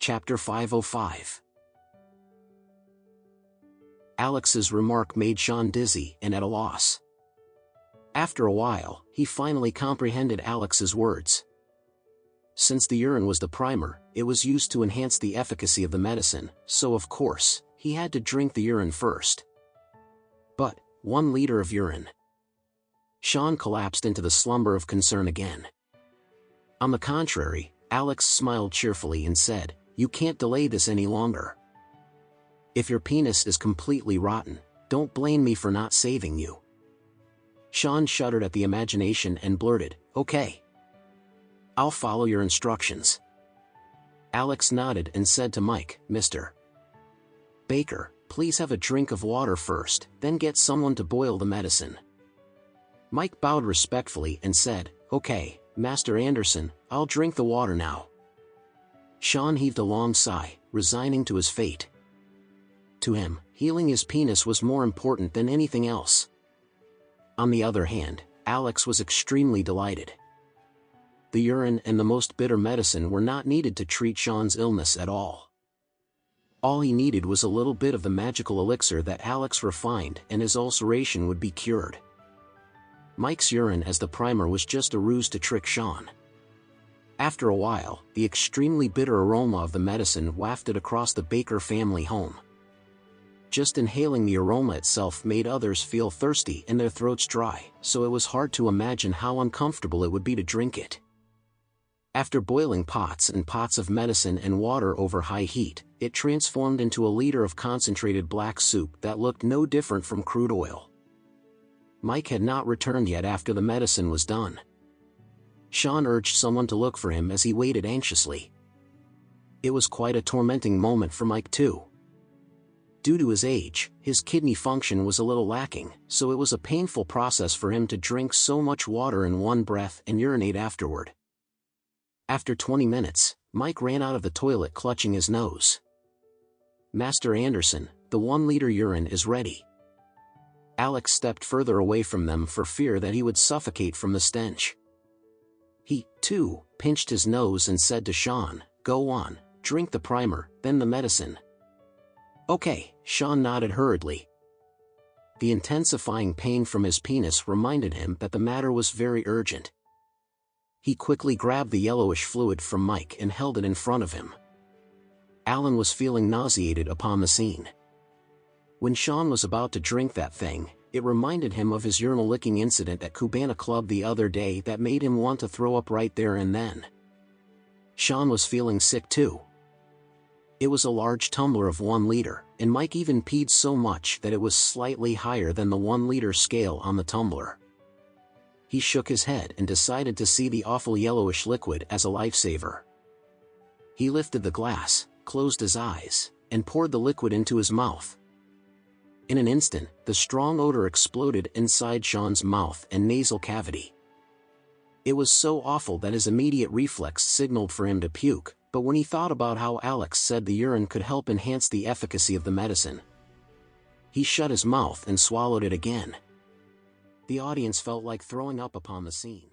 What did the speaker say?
Chapter 505. Alex's remark made Sean dizzy and at a loss. After a while, he finally comprehended Alex's words. Since the urine was the primer, it was used to enhance the efficacy of the medicine, so of course, he had to drink the urine first. But, 1 liter of urine. Sean collapsed into the slumber of concern again. On the contrary, Alex smiled cheerfully and said, "You can't delay this any longer. If your penis is completely rotten, don't blame me for not saving you." Sean shuddered at the imagination and blurted, "Okay. I'll follow your instructions." Alex nodded and said to Mike, "Mr. Baker, please have a drink of water first, then get someone to boil the medicine." Mike bowed respectfully and said, "Okay, Master Anderson, I'll drink the water now." Sean heaved a long sigh, resigning to his fate. To him, healing his penis was more important than anything else. On the other hand, Alex was extremely delighted. The urine and the most bitter medicine were not needed to treat Sean's illness at all. All he needed was a little bit of the magical elixir that Alex refined, and his ulceration would be cured. Mike's urine as the primer was just a ruse to trick Sean. After a while, the extremely bitter aroma of the medicine wafted across the Baker family home. Just inhaling the aroma itself made others feel thirsty and their throats dry, so it was hard to imagine how uncomfortable it would be to drink it. After boiling pots and pots of medicine and water over high heat, it transformed into a liter of concentrated black soup that looked no different from crude oil. Mike had not returned yet after the medicine was done. Sean urged someone to look for him as he waited anxiously. It was quite a tormenting moment for Mike too. Due to his age, his kidney function was a little lacking, so it was a painful process for him to drink so much water in one breath and urinate afterward. After 20 minutes, Mike ran out of the toilet clutching his nose. "Master Anderson, the 1 liter urine is ready." Alex stepped further away from them for fear that he would suffocate from the stench. He, too, pinched his nose and said to Sean, "Go on, drink the primer, then the medicine." "Okay," Sean nodded hurriedly. The intensifying pain from his penis reminded him that the matter was very urgent. He quickly grabbed the yellowish fluid from Mike and held it in front of him. Alan was feeling nauseated upon the scene. When Sean was about to drink that thing, it reminded him of his urinal licking incident at Cubana Club the other day that made him want to throw up right there and then. Sean was feeling sick too. It was a large tumbler of 1 liter, and Mike even peed so much that it was slightly higher than the 1 liter scale on the tumbler. He shook his head and decided to see the awful yellowish liquid as a lifesaver. He lifted the glass, closed his eyes, and poured the liquid into his mouth. In an instant, the strong odor exploded inside Sean's mouth and nasal cavity. It was so awful that his immediate reflex signaled for him to puke, but when he thought about how Alex said the urine could help enhance the efficacy of the medicine, he shut his mouth and swallowed it again. The audience felt like throwing up upon the scene.